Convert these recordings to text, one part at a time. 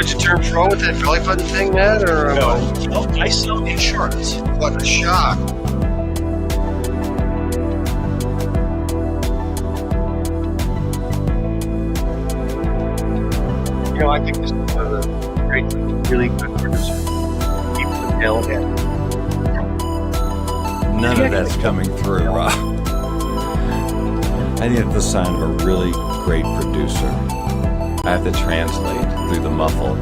switch of terms wrong with that belly button thing, Matt? Or No, I sell insurance. what a shock! I think this is one of the great, really good producers. Keep the tail end. None of that's coming through, Rob. I think it's the sign of a really great producer. I have to translate through the muffle,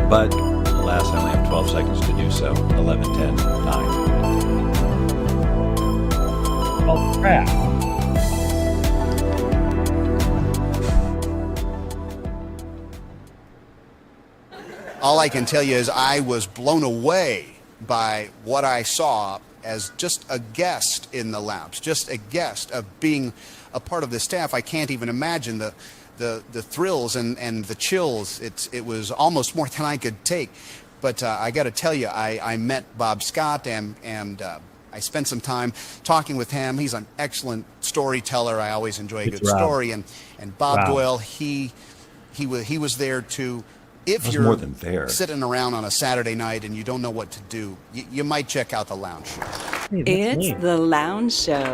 but alas, I only have 12 seconds to do so. 11, 10, 9. Oh, crap. All I can tell you is I was blown away by what I saw as just a guest in the labs, just a guest of being a part of the staff. I can't even imagine the thrills and the chills. It was almost more than I could take. But I got to tell you, I met Bob Scott and I spent some time talking with him. He's an excellent storyteller. I always enjoy a good story. And Bob Doyle, he was there to. If you're more than there. Sitting around on a Saturday night and you don't know what to do, you might check out the Lounge Show. It's the Lounge Show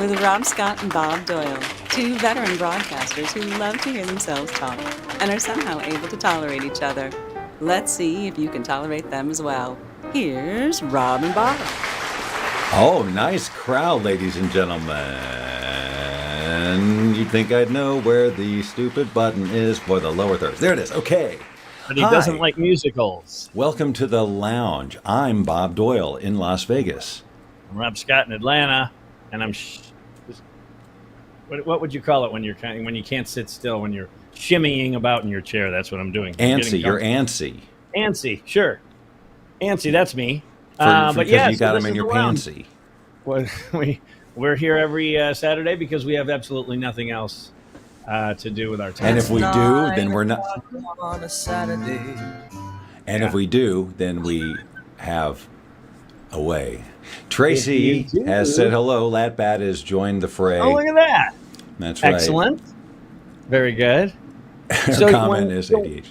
with Rob Scott and Bob Doyle, two veteran broadcasters who love to hear themselves talk and are somehow able to tolerate each other. Let's see if you can tolerate them as well. Here's Rob and Bob. Oh, nice crowd, ladies and gentlemen. You'd think I'd know where the stupid button is for the lower thirds. There it is. Okay. But he doesn't like musicals. Welcome to the Lounge. I'm Bob Doyle in Las Vegas. I'm Rob Scott in Atlanta, and I'm. What would you call it when you can't sit still, when you're shimmying about in your chair? That's what I'm doing. Antsy. You're antsy. Antsy, sure. Antsy, that's me. But yeah, you got them in your pantsy. Well, we're here every Saturday because we have absolutely nothing else to do with our time. And if we do, then we're not. On a Saturday. And if we do, then we have a way. Tracy has said hello. Latbat has joined the fray. Oh, look at that. That's right. Excellent. Very good. Her comment is ADHD.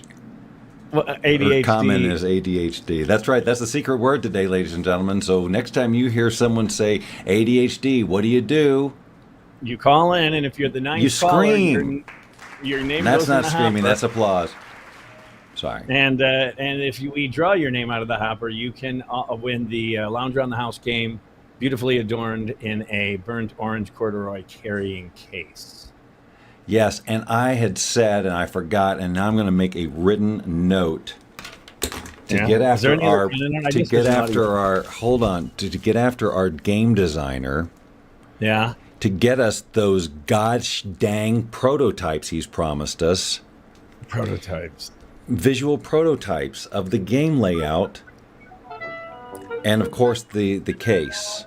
ADHD. Her comment is ADHD. That's right. That's the secret word today, ladies and gentlemen. So next time you hear someone say ADHD, what do? You call in, and if you're the ninth you scream. Caller, your name that's goes not in the screaming. hopper. That's applause. Sorry. And if we draw your name out of the hopper, you can win the Lounge Around the House game, beautifully adorned in a burnt orange corduroy carrying case. Yes, and I had said, and I forgot, and now I'm going to make a written note to get after our game designer. Yeah. To get us those gosh dang prototypes he's promised us. Prototypes. Visual prototypes of the game layout. And of course the case.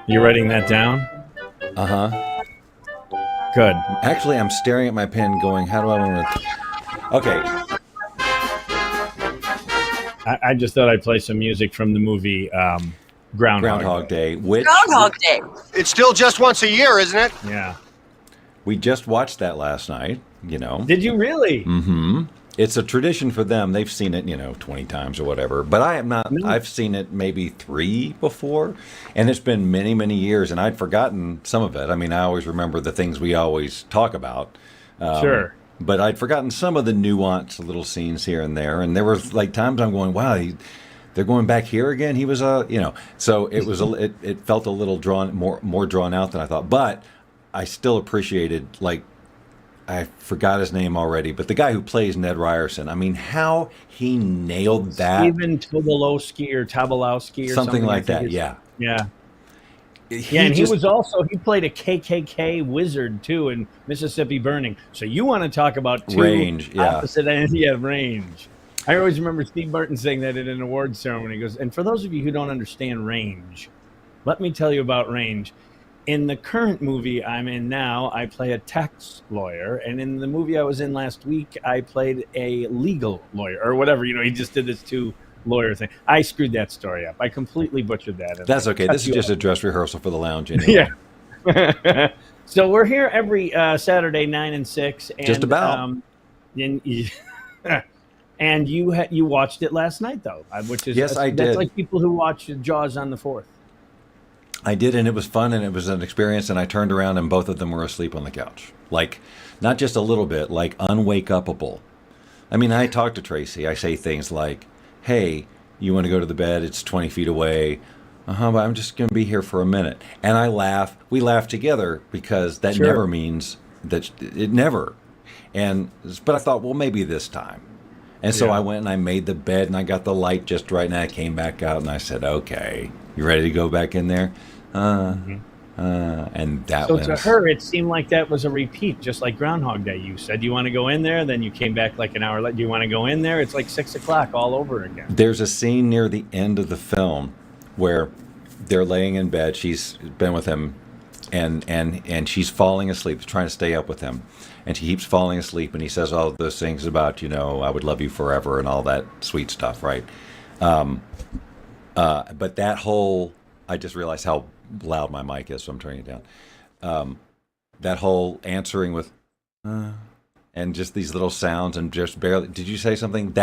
You writing that down? Uh-huh. Good. Actually, I'm staring at my pen going, how do I want to... Okay. I just thought I'd play some music from the movie Groundhog Day. Groundhog Day. It's still just once a year, isn't it? Yeah. We just watched that last night, Did you really? Mm-hmm. It's a tradition for them. They've seen it, 20 times or whatever. But I have not. No. I've seen it maybe 3 before. And it's been many, many years. And I'd forgotten some of it. I mean, I always remember the things we always talk about. Sure. But I'd forgotten some of the nuanced little scenes here and there. And there were times I'm going, wow, they're going back here again. He was, So it was, it felt a little more drawn out than I thought. But I still appreciated, I forgot his name already, but the guy who plays Ned Ryerson, I mean, how he nailed that. Stephen Tobolowsky or Tobolowsky or something like that, yeah. Yeah. And he played a KKK wizard, too, in Mississippi Burning. So you want to talk about two range, opposite ends of range. I always remember Steve Martin saying that at an awards ceremony. He goes, and for those of you who don't understand range, let me tell you about range. In the current movie I'm in now, I play a tax lawyer. And in the movie I was in last week, I played a legal lawyer or whatever. He just did this two-lawyer thing. I screwed that story up. I completely butchered that. That's okay. This is just a dress rehearsal for the lounge anyway. Yeah. So we're here every Saturday, 9 and 6. And, Just about. And, and you watched it last night, though, which is Yes, I that's did. like people who watch Jaws on the 4th. I did, and it was fun, and it was an experience, and I turned around, and both of them were asleep on the couch. Like, not just a little bit, like unwake-upable. I mean, I talk to Tracy. I say things like, hey, you want to go to the bed? It's 20 feet away. But I'm just going to be here for a minute. And I laugh. We laugh together because that Sure. never means that it never. But I thought, well, maybe this time. And so Yeah. I went and I made the bed, and I got the light just right, and I came back out, and I said, okay, you ready to go back in there? And that So was... to her, it seemed like that was a repeat, just like Groundhog Day. You said you want to go in there, then you came back like an hour later. Do you want to go in there? It's like 6 o'clock all over again. There's a scene near the end of the film where they're laying in bed. She's been with him, and she's falling asleep, trying to stay up with him. And she keeps falling asleep, and he says all those things about, I would love you forever and all that sweet stuff, right? But that whole... I just realized how loud my mic is, so I'm turning it down. That whole answering with... and just these little sounds and just barely... Did you say something?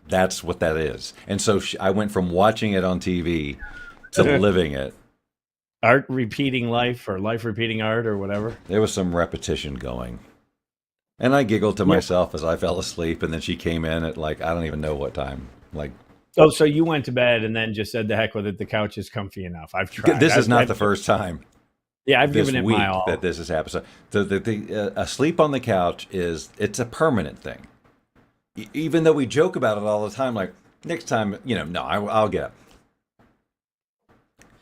That's what that is. And so I went from watching it on TV to living it. Art repeating life, or life repeating art, or whatever. There was some repetition going. And I giggled to myself as I fell asleep, and then she came in at I don't even know what time. Oh, so you went to bed and then just said, the heck with it, the couch is comfy enough. I've tried. This is not the first time. Yeah, I've this given it week my all. that this has happened. So asleep on the couch it's a permanent thing. Even though we joke about it all the time, like next time, no, I'll get up.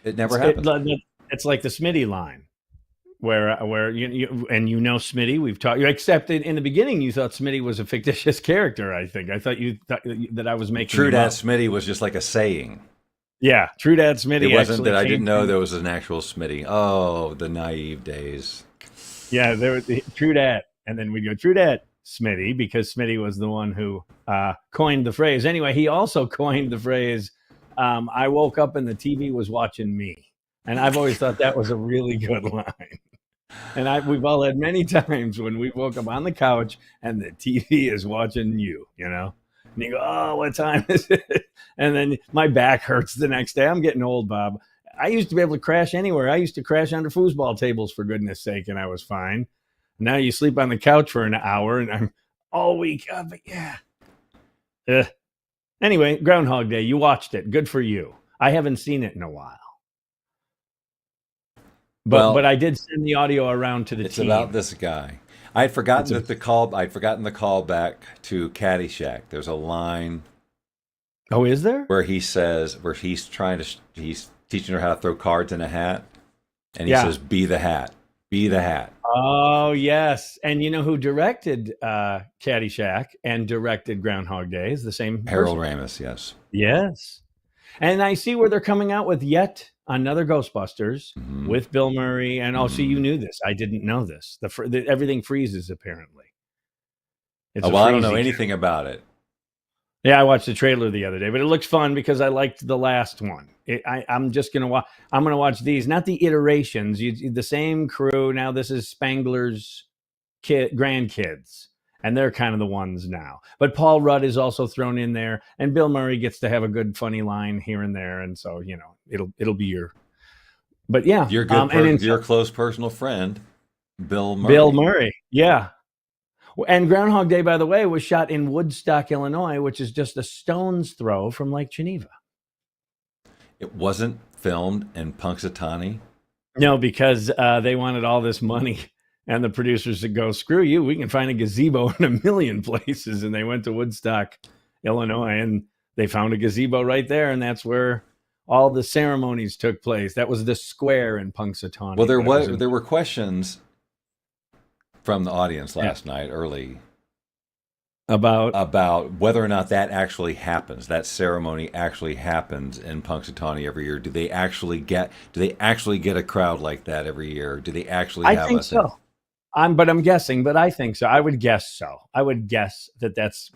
It never happens. It's like the Smitty line, where you Smitty. We've talked. Except in the beginning, you thought Smitty was a fictitious character. I thought you thought that I was making True him Dad up. Smitty was just like a saying. Yeah, True Dad Smitty. It wasn't that I didn't know from, there was an actual Smitty. Oh, the naive days. Yeah, there was True Dad, and then we'd go True Dad Smitty, because Smitty was the one who coined the phrase. Anyway, he also coined the phrase, I woke up and the TV was watching me. And I've always thought that was a really good line. And we've all had many times when we woke up on the couch and the TV is watching you, And you go, oh, what time is it? And then my back hurts the next day. I'm getting old, Bob. I used to be able to crash anywhere. I used to crash under foosball tables, for goodness sake, and I was fine. Now you sleep on the couch for an hour, and I'm all week. But yeah. Anyway, Groundhog Day, you watched it. Good for you. I haven't seen it in a while. But I did send the audio around to the It's team. about this guy. I'd forgotten the call back to Caddyshack. There's a line. Oh, is there? Where he's teaching her how to throw cards in a hat, and he says, "Be the hat, be the hat." Oh yes, and you know who directed Caddyshack and directed Groundhog Day is the same Harold person. Ramis. Yes. Yes, and I see where they're coming out with yet another Ghostbusters with Bill Murray. And also, you knew this. I didn't know this. Everything freezes, apparently. I don't know anything about it. Yeah, I watched the trailer the other day, but it looks fun because I liked the last one. I'm just going to watch. I'm going to watch these, not the iterations. The same crew. Now this is Spangler's grandkids, and they're kind of the ones now. But Paul Rudd is also thrown in there, and Bill Murray gets to have a good, funny line here and there, and so it'll be your. But yeah, your good, your close personal friend, Bill Murray. Bill Murray, yeah. And Groundhog Day, by the way, was shot in Woodstock, Illinois, which is just a stone's throw from Lake Geneva. It wasn't filmed in Punxsutawney? No, because they wanted all this money. And the producers would go, screw you, we can find a gazebo in a million places. And they went to Woodstock, Illinois, and they found a gazebo right there. And that's where all the ceremonies took place. That was the square in Punxsutawney. Well, there were questions from the audience last night early about whether or not that actually happens. That ceremony actually happens in Punxsutawney every year. Do they actually get a crowd like that every year? Do they actually have I think so. I'm guessing, but I think so. I would guess so. I would guess that's,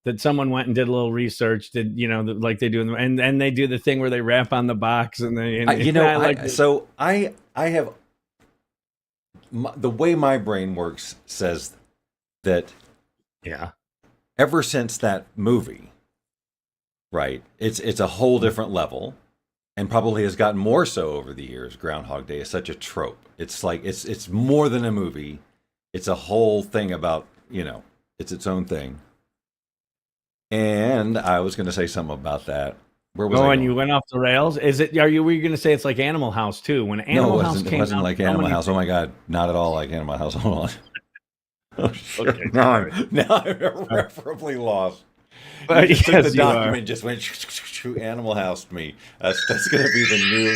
that someone went and did a little research, like they do, and they do the thing where they rap on the box and they, I have the way my brain works says that Yeah. ever since that movie, right? It's a whole different level, and probably has gotten more so over the years. Groundhog Day is such a trope. It's like it's more than a movie. It's a whole thing about, it's its own thing. And I was going to say something about that. Where was I and going? you went off the rails. Were you going to say it's like Animal House too? When Animal House came out, it wasn't like Animal House. Oh my God, not at all like Animal House. Hold on. Oh shit! Okay, now I'm irreparably lost. But You just took yes, the you document, are. and just went Animal Housed me. That's going to be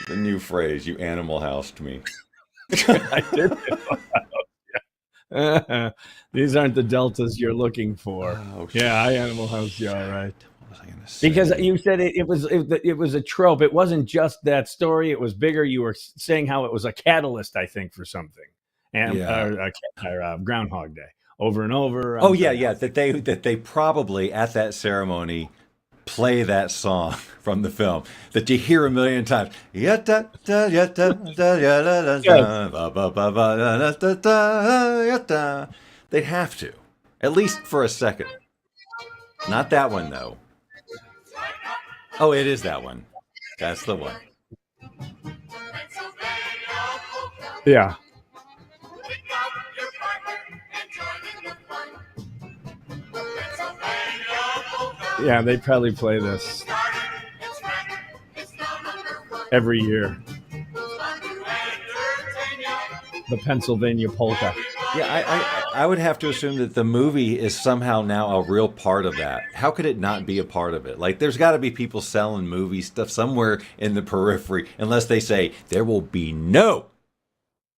the new phrase. You Animal Housed me. I did. These aren't the deltas you're looking for. Oh, Yeah, I Animal House you, all right. What was I going to say? Because you said it was a trope. It wasn't just that story. It was bigger. You were saying how it was a catalyst, I think, for something. And Groundhog Day, over and over. Oh yeah. That they probably at that ceremony play that song from the film that you hear a million times. They'd have to, at least for a second. Not that one though. Oh, it is that one. That's the one. Yeah. Yeah, they probably play this every year. The Pennsylvania polka. Yeah, I would have to assume that the movie is somehow now a real part of that. How could it not be a part of it? Like, there's got to be people selling movie stuff somewhere in the periphery, unless they say there will be no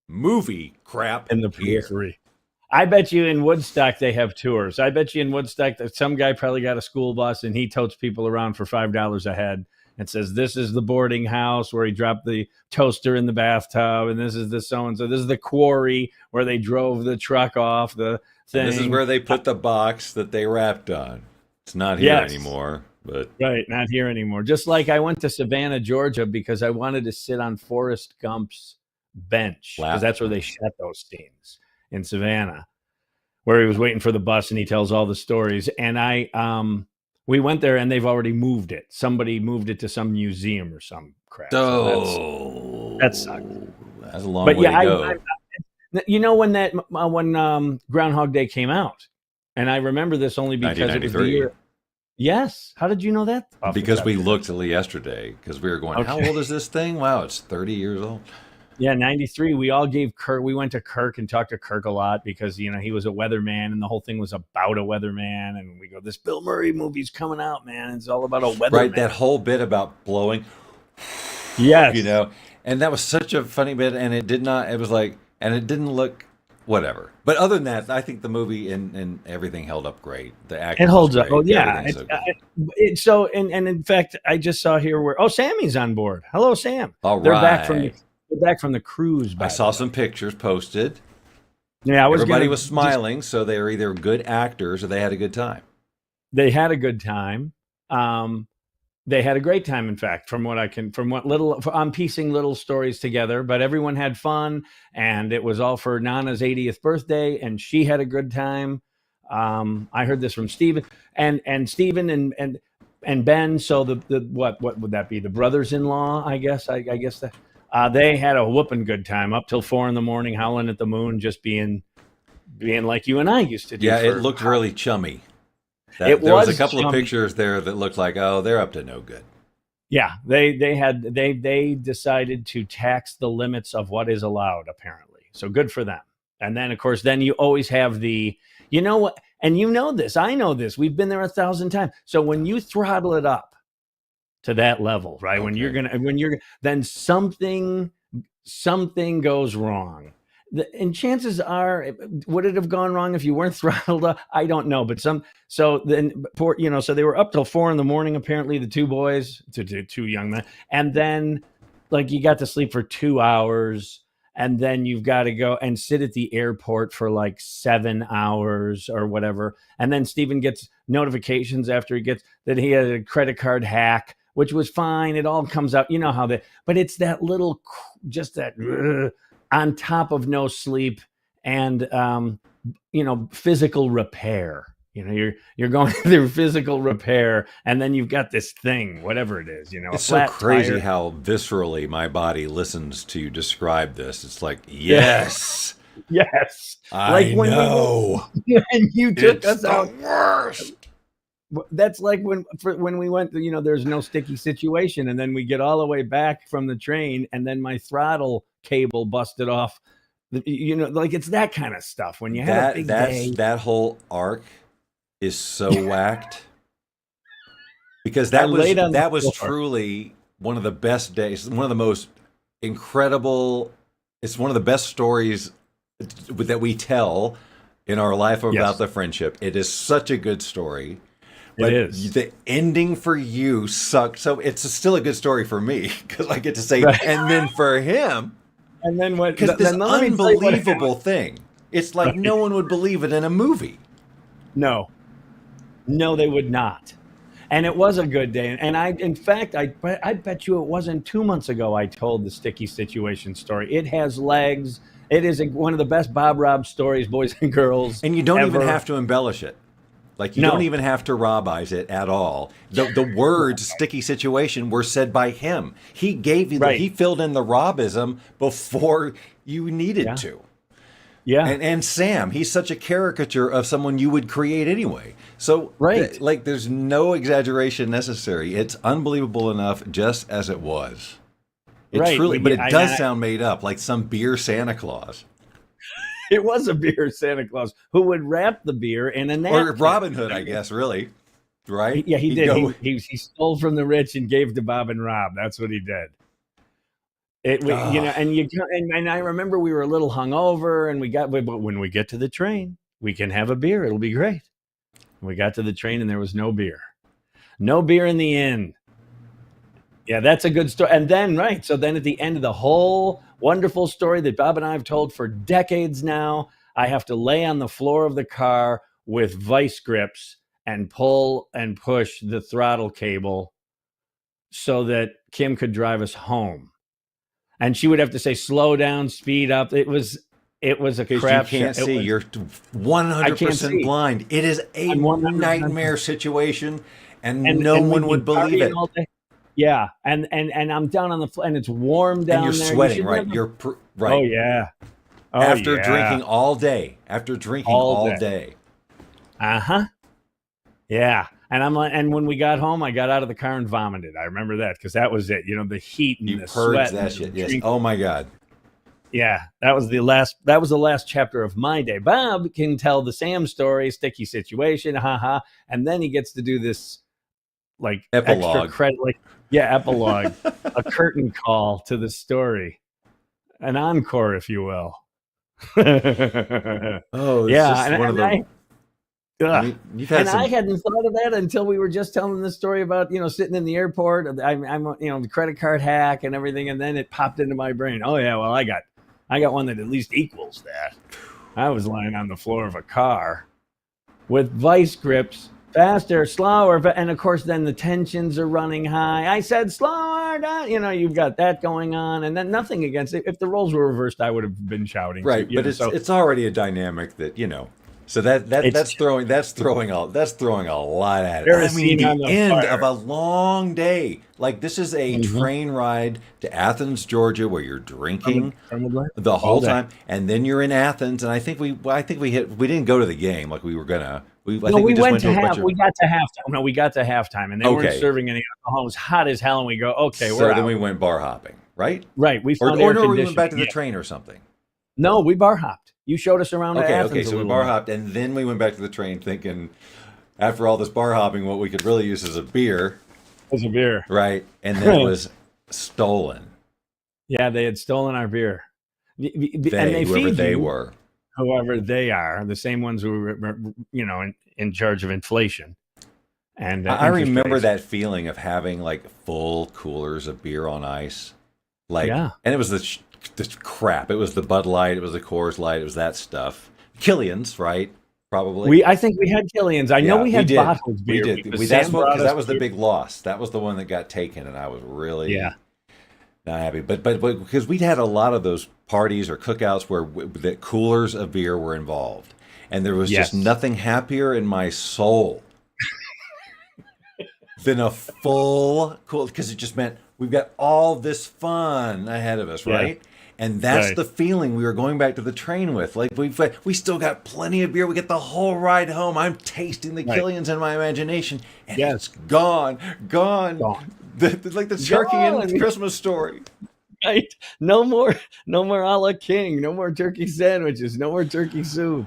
movie crap In the here. periphery. I bet you in Woodstock they have tours. I bet you in Woodstock that some guy probably got a school bus and he totes people around for $5 a head and says, this is the boarding house where he dropped the toaster in the bathtub, and this is the so-and-so. This is the quarry where they drove the truck off the thing. And this is where they put the box that they wrapped on. It's not here anymore, but Right, not here anymore. Just like I went to Savannah, Georgia, because I wanted to sit on Forrest Gump's bench, because that's where they shot those scenes in Savannah, where he was waiting for the bus and he tells all the stories. And we went there and they've already moved it. Somebody moved it to some museum or some crap. So that sucks. That's a long way to go. You know when Groundhog Day came out, and I remember this only because it was the year. Yes. How did you know that? Because we looked at it yesterday, because we were going, how old is this thing? Wow, it's 30 years old. Yeah, 93. We all gave Kirk. We went to Kirk and talked to Kirk a lot because, he was a weatherman and the whole thing was about a weatherman. And we go, this Bill Murray movie's coming out, man. It's all about a weatherman. Right, that whole bit about blowing. Yes. And that was such a funny bit. And it didn't look whatever. But other than that, I think the movie and everything held up great. The acting holds up. great. Oh, yeah. So And in fact, I just saw here where, Sammy's on board. Hello, Sam. All They're right. back from the cruise. I saw some pictures posted. Yeah, everybody was smiling, so they were either good actors or they had a good time. They had a good time. They had a great time, in fact, I'm piecing little stories together, but everyone had fun, and it was all for Nana's 80th birthday, and she had a good time. I heard this from Stephen and Stephen and Ben. So the what would that be? The brothers-in-law, I guess. I guess that. They had a whooping good time up till 4 a.m, howling at the moon, just being like you and I used to do. Yeah, it looked really chummy. There was a couple of pictures there that looked like, they're up to no good. Yeah, they decided to tax the limits of what is allowed, apparently. So good for them. And then, of course, you always have the, what, and this, I know this, we've been there 1,000 times. So when you throttle it up to that level, right? Okay. Then something goes wrong. And chances are, would it have gone wrong if you weren't throttled up? I don't know. But so they were up till 4 a.m, apparently, the two boys, two young men. And then you got to sleep for 2 hours. And then you've got to go and sit at the airport for 7 hours or whatever. And then Stephen gets notifications after that he had a credit card hack, which was fine. It all comes out, but it's that little, just that, on top of no sleep and physical repair. You're going through physical repair, and then you've got this thing, whatever it is. It's a so flat crazy tire. how viscerally my body listens to you describe this. It's like, yes, Yes, I know. And you took It's us the out. worst. That's like when we went. There's no sticky situation, and then we get all the way back from the train, and then my throttle cable busted off. Like it's that kind of stuff. When you have a big day, that whole arc is so whacked because that was truly one of the best days, one of the most incredible. It's one of the best stories that we tell in our life about the friendship. It is such a good story. But it is. The ending for you sucked. So it's still a good story for me because I get to say, and then for him, and then what? Because this unbelievable thing. It's like no one would believe it in a movie. No, they would not. And it was a good day. And I bet you it wasn't 2 months ago I told the sticky situation story. It has legs. It is one of the best Bob Rob stories, boys and girls. And you don't ever. even have to embellish it. Like, you don't even have to Robize it at all. The words "sticky situation" were said by him. He gave you he filled in the Robism before you needed to. Yeah. And Sam, he's such a caricature of someone you would create anyway. So, there's no exaggeration necessary. It's unbelievable enough just as it was. It truly, but it does sound made up, like some beer Santa Claus. It was a beer Santa Claus who would wrap the beer in a napkin. Or Robin Hood, I guess, really. Right? Yeah, he did. He stole from the rich and gave to Bob and Rob. That's what he did. And I remember we were a little hungover, but when we get to the train, we can have a beer. It'll be great. We got to the train and there was no beer. No beer in the inn. Yeah, that's a good story. And then, so then at the end of the whole wonderful story that Bob and I have told for decades now, I have to lay on the floor of the car with vice grips and pull and push the throttle cable so that Kim could drive us home. And she would have to say, slow down, speed up. It was a crap show. You can't see. You're 100% blind. It is a nightmare situation, and no one would believe it. Yeah, and I'm down on the floor, and it's warm down there. And you're sweating, right? Right. Oh, yeah. After drinking all day. All day. Uh-huh. Yeah. And I'm like, and when we got home, I got out of the car and vomited. I remember that because that was it. The heat and the sweat. That shit. Yes. Oh my God. Yeah, that was the last chapter of my day. Bob can tell the Sam story, sticky situation, haha, and then he gets to do this like epilogue. Extra credit, epilogue, a curtain call to the story, an encore, if you will. Oh, yeah, one of the. I hadn't thought of that until we were just telling the story about sitting in the airport. I'm the credit card hack and everything, and then it popped into my brain. Oh yeah, well I got one that at least equals that. I was lying on the floor of a car with vice grips, faster, slower, and of course then the tensions are running high. I said slower, you've got that going on, and then nothing against it. If the roles were reversed, I would have been shouting. Right, but it's already a dynamic that So that's throwing a lot at it. I mean, the end of a long day. Like, this is a train ride to Athens, Georgia, where you're drinking the whole time, and then you're in Athens. And I think we didn't go to the game like we were gonna. We got to halftime. No, we got to halftime, and they weren't serving any alcohol. It was hot as hell, and we go, okay, we're out. Then we went bar hopping, right? Right. We found or we went back to the train or something. No, we bar hopped. You showed us around Athens. Okay, so we bar hopped, and then we went back to the train thinking, after all this bar hopping, what we could really use is a beer. Was a beer. Right, and then it was stolen. Yeah, they had stolen our beer. Whoever they were. Whoever they are, the same ones who were, in charge of inflation. And I remember that feeling of having, like, full coolers of beer on ice. And it was this crap. It was the Bud Light. It was the Coors Light. It was that stuff. Killian's, right? Probably. I think we had Killian's. I know we had bottled beer. We did. That was the big loss. That was the one that got taken, and I was really. Yeah. Not happy, but because we'd had a lot of those parties or cookouts where the coolers of beer were involved, and there was just Yes. nothing happier in my soul than a full cool, because it just meant we've got all this fun ahead of us, Yeah. right? And that's Right. the feeling we were going back to the train with. Like we still got plenty of beer. We get the whole ride home. I'm tasting the Right. Killians in my imagination, and Yes. it's gone. Gone. Like the turkey in Gone. Christmas Story. Right? No more a la king. No more turkey sandwiches. No more turkey soup.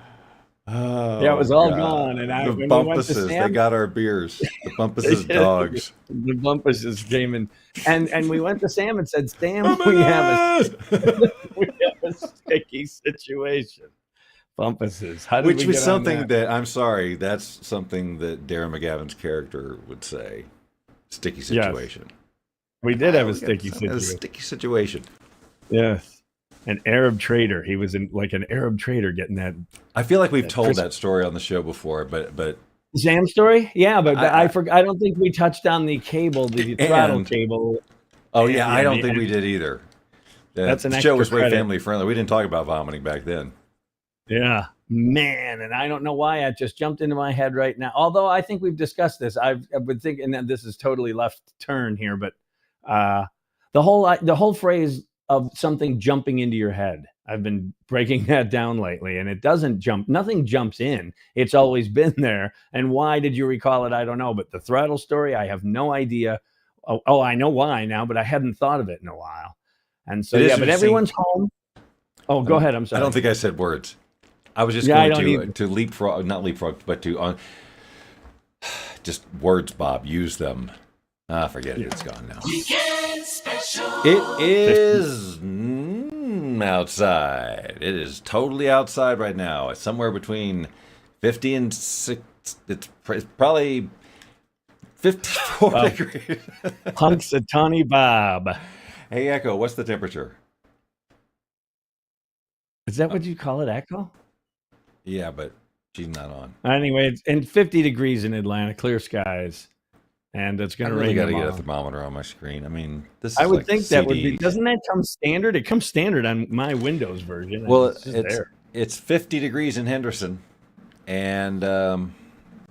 Oh, Yeah, it was all God. gone. And The when we went to Bumpuses, they Sam, got our beers. The they Bumpuses did. dogs. The Bumpuses came in, and we went to Sam and said, Sam, we have a sticky situation. Bumpuses. How did Which we was get on something that? that, I'm sorry, that's something that Darren McGavin's character would say. Sticky situation. We did have a We got sticky a situation. sticky situation. Yes. An Arab trader. He was like an Arab trader getting that I feel like we've That told Chris- that story on the show before, but Sam story. Yeah, but I- I don't think we touched on the cable, the throttle And- cable. oh yeah, And- I don't and- think we did either. That's an the show extra was way credit. family friendly. We didn't talk about vomiting back then. Yeah, man, and I don't know why it just jumped into my head right now. Although I think we've discussed this, I've been thinking that this is totally left turn here, but the whole phrase of something jumping into your head, I've been breaking that down lately, and it doesn't jump. Nothing jumps in. It's always been there. And why did you recall it? I don't know. But the throttle story, I have no idea. Oh, I know why now, but I hadn't thought of it in a while. And so It is yeah, but interesting. everyone's home. Oh, go ahead. I'm sorry. I don't think I said words. I was just Yeah, I going don't either. to leapfrog, not leapfrog, but to just words, Bob. Use them. Forget it. It's gone now. It is outside. It is totally outside right now. It's somewhere between 50 and 6. It's probably 54 Wow. degrees. Punxsutawney Bob. Hey, Echo, what's the temperature? Is that what you call it, Echo? Yeah, but she's not on. Anyway, it's in 50 degrees in Atlanta, clear skies, and it's I going to really rain got to get a tomorrow. thermometer on my screen. I mean, this is I would like think that would be. CD. Doesn't that come standard? It comes standard on my Windows version. and Well, it's just it's there. it's 50 degrees in Henderson, and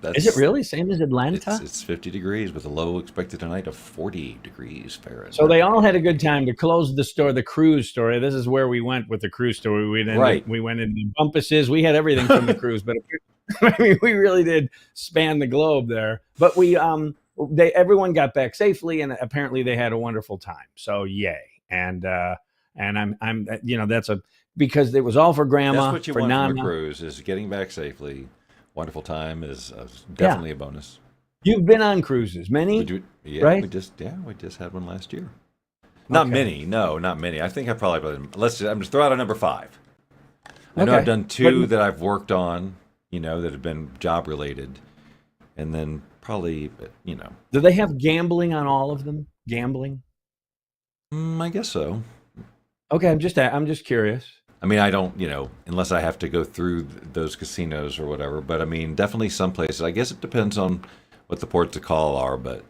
that's Is it really same as Atlanta? It's 50 degrees with a low expected tonight of 40 degrees Fahrenheit. So they all had a good time. To close the story, the cruise story. This is where we went with the cruise story. We went into Bumpuses. We had everything from the cruise, but I mean, we really did span the globe there. But everyone got back safely, and apparently they had a wonderful time. So yay! And I'm that's because it was all for Grandma, That's what you for want Nana. from a cruise is getting back safely. Wonderful time is definitely a bonus. You've been on cruises, many. Right? Right? We just had one last year. Not Okay. many, no, not many. I think I probably I'm just throw out a number 5. I know Okay. I've done 2 But- that I've worked on, that have been job related, and then probably, Do they have gambling on all of them? Gambling? I guess so. Okay, I'm just curious. I mean, I don't, unless I have to go through those casinos or whatever. But I mean, definitely some places. I guess it depends on what the ports of call are. But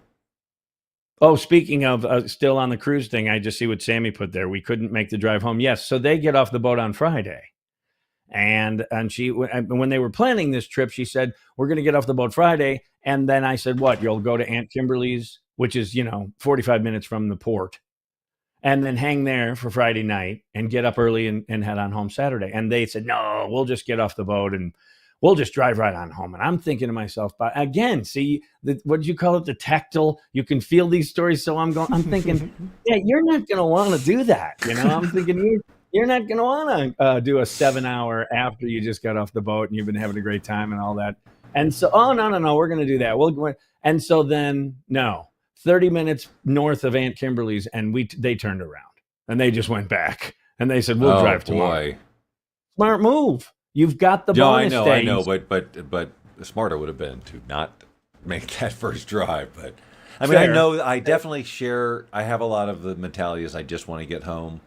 Oh, speaking of still on the cruise thing, I just see what Sammy put there. We couldn't make the drive home. Yes, so they get off the boat on Friday, and when they were planning this trip, she said we're going to get off the boat Friday, and then I said, "What? You'll go to Aunt Kimberly's, which is 45 minutes from the port, and then hang there for Friday night and get up early and head on home Saturday." And they said, "No, we'll just get off the boat and we'll just drive right on home." And I'm thinking to myself, but again, see, what did you call it? The tactile, you can feel these stories. So I'm thinking, yeah, you're not going to want to do that. I'm thinking you're not going to want to do a 7-hour after you just got off the boat and you've been having a great time and all that. And so, oh, no, we're going to do that. We'll go. And so then, no, 30 minutes north of Aunt Kimberly's, and they turned around and they just went back and they said, we'll drive tomorrow. Boy. Smart move. You've got the No, bonus I days. know, but smarter would have been to not make that first drive. But I mean, Fair. I know I definitely share. I have a lot of the mentality is I just want to get home.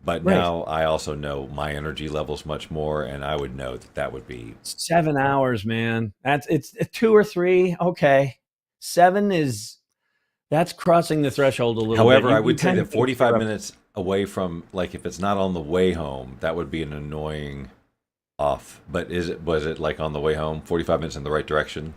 But Right. now I also know my energy levels much more, and I would know that would be 7 hours, man. It's 2 or 3. Okay. 7 is That's crossing the threshold a little However, bit. I would say kind that of 45 minutes away from, like, if it's not on the way home, that would be an annoying off. But was it like on the way home, 45 minutes in the right direction?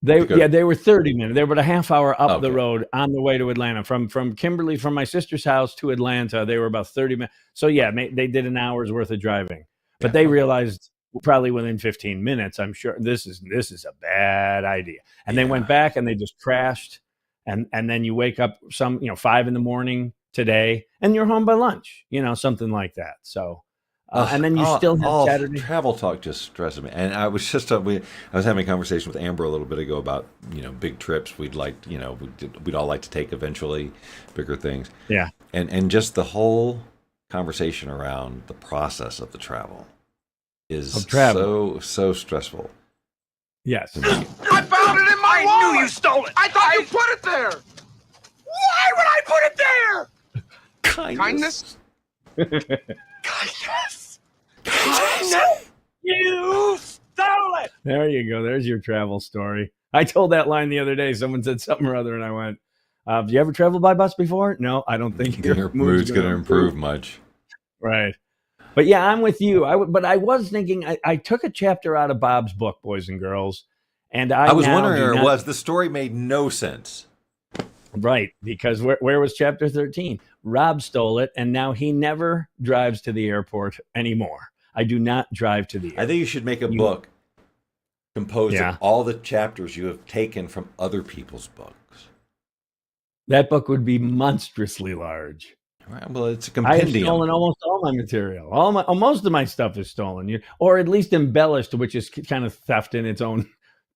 They were 30 minutes. They were about a half hour up the Okay. road on the way to Atlanta. From Kimberly, from my sister's house to Atlanta, they were about 30 minutes. So yeah, they did an hour's worth of driving. But they realized probably within 15 minutes, I'm sure this is a bad idea. And they went back and they just crashed. And then you wake up 5 a.m. today, and you're home by lunch, something like that. So and then you still have Saturday. Travel talk just stresses me. And I was just I was having a conversation with Amber a little bit ago about big trips we'd like we'd all like to take eventually, bigger things. Yeah. And just the whole conversation around the process of the travel is so stressful. Yes. I found it in my wallet. I knew you stole it. I thought you put it there. Why would I put it there? Kindness? Kindness. You stole it. There you go. There's your travel story. I told that line the other day. Someone said something or other, and I went, have you ever traveled by bus before? No, I don't think your mood's going to improve much. Right. But yeah, I'm with you. But I was thinking, I took a chapter out of Bob's book, boys and girls, and I was wondering where it was. The story made no sense. Right, because where was chapter 13? Rob stole it, and now he never drives to the airport anymore. I do not drive to the airport. I think you should make a book composed of all the chapters you have taken from other people's books. That book would be monstrously large. Right, well, it's a compendium. I have stolen almost all my material. Most of my stuff is stolen, or at least embellished, which is kind of theft in its own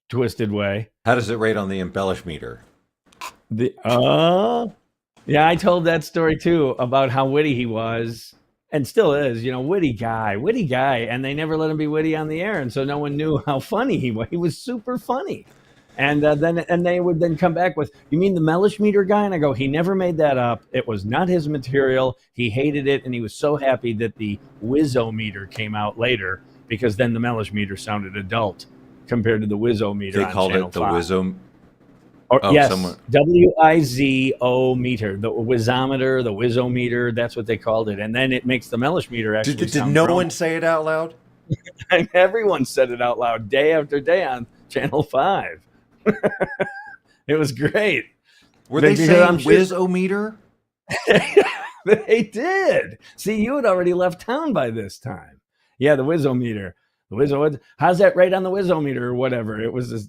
twisted way. How does it rate on the embellish meter? Yeah, I told that story too about how witty he was, and still is. Witty guy, and they never let him be witty on the air, and so no one knew how funny he was. He was super funny. And then they would then come back with, you mean the Mellish meter guy? And I go, he never made that up. It was not his material. He hated it, and he was so happy that the Wizzo meter came out later, because then the Mellish meter sounded adult compared to the Wizzo meter. They called it the Wizzo. Yes, Wizo meter, the Wizometer, the Wizzo meter. That's what they called it. And then it makes the Mellish meter actually. Did no one say it out loud? Everyone said it out loud day after day on Channel 5. It was great. Were they saying Wizometer? They did. See, you had already left town by this time. Yeah, the Wizometer. The Wizzo. How's that rate on the Wizometer or whatever? It was,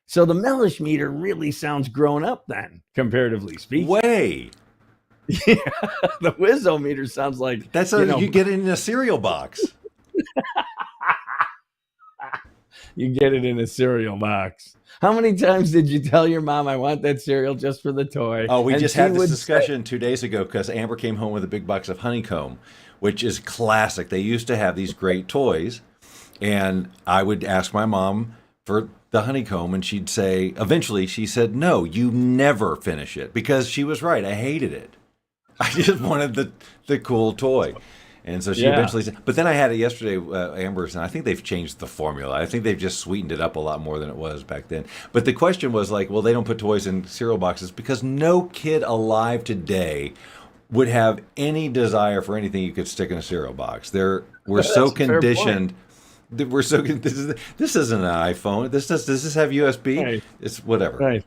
So the Mellish meter really sounds grown up then, comparatively speaking. Way. Yeah, the Wizzo meter sounds like that's you get it in a cereal box. You get it in a cereal box. How many times did you tell your mom, I want that cereal just for the toy? Oh, we just had this discussion 2 days ago because Amber came home with a big box of honeycomb, which is classic. They used to have these great toys, and I would ask my mom for the honeycomb, and she'd say, eventually she said, no, you never finish it, because she was right. I hated it. I just wanted the cool toy. And so she eventually said, but then I had it yesterday, Amber's, and I think they've changed the formula. I think they've just sweetened it up a lot more than it was back then. But the question was like, well, they don't put toys in cereal boxes because no kid alive today would have any desire for anything you could stick in a cereal box. We're so conditioned. We're so this isn't an iPhone. Does this have USB? Right. It's whatever. Right.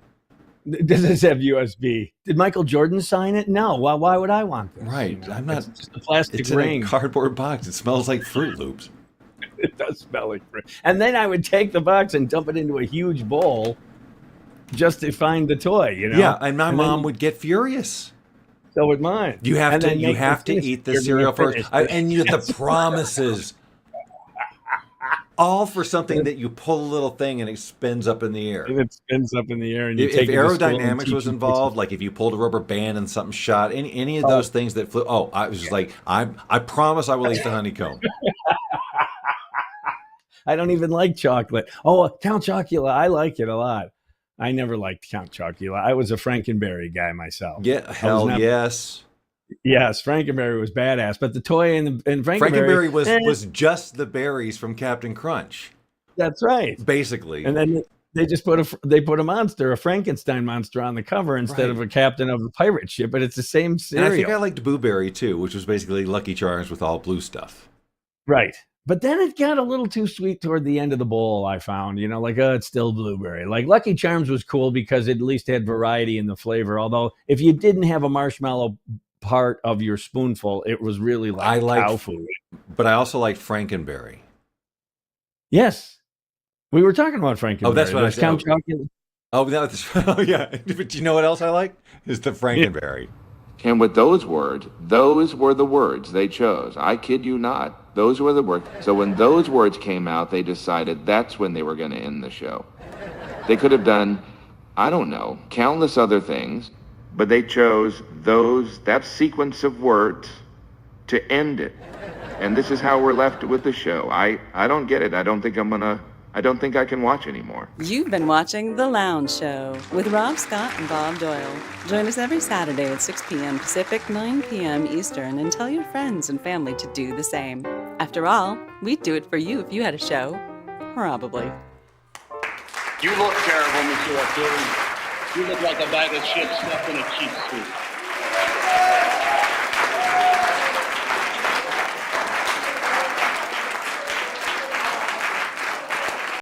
Does this have USB? Did Michael Jordan sign it? No. Why would I want this? Right. I'm not. It's just a plastic it's ring. In a cardboard box. It smells like Fruit Loops. It does smell like fruit. And then I would take the box and dump it into a huge bowl just to find the toy. Yeah, and my mom would get furious. So would mine. You have to eat the cereal first, and the promises. All for something that you pull a little thing and it spins up in the air. And it spins up in the air, and you if take aerodynamics was involved, like if you pulled a rubber band and something shot, any of those things that flew. Oh, I was just like, I promise I will eat the honeycomb. I don't even like chocolate. Oh, Count Chocula, I like it a lot. I never liked Count Chocula. I was a Frankenberry guy myself. Yeah, hell yes. Yes, Frankenberry was badass, but the toy in Frankenberry was just the berries from Captain Crunch. That's right, basically. And then They just put a monster, a Frankenstein monster, on the cover instead of a captain of a pirate ship, but it's the same And cereal. I think I liked Blueberry too, which was basically Lucky Charms with all blue stuff. Right. But then it got a little too sweet toward the end of the bowl, I found. Like, it's still blueberry. Like, Lucky Charms was cool because it at least had variety in the flavor. Although, if you didn't have a marshmallow part of your spoonful, it was really like cow food. But I also liked Frankenberry. Yes. We were talking about Frankenberry. Oh, that's what I said. Oh, yeah. But you know what else I like? Is the Frankenberry. And with those words, those were the words they chose. I kid you not. Those were the words. So when those words came out, they decided that's when they were going to end the show. They could have done, I don't know, countless other things, but they chose that sequence of words to end it. And this is how we're left with the show. I don't get it. I don't think I can watch anymore. You've been watching The Lounge Show with Rob Scott and Bob Doyle. Join us every Saturday at 6 p.m. Pacific, 9 p.m. Eastern, and tell your friends and family to do the same. After all, we'd do it for you if you had a show. Probably. You look terrible, Mr. Arturo. You look like a bag of chips stuffed in a cheap suit.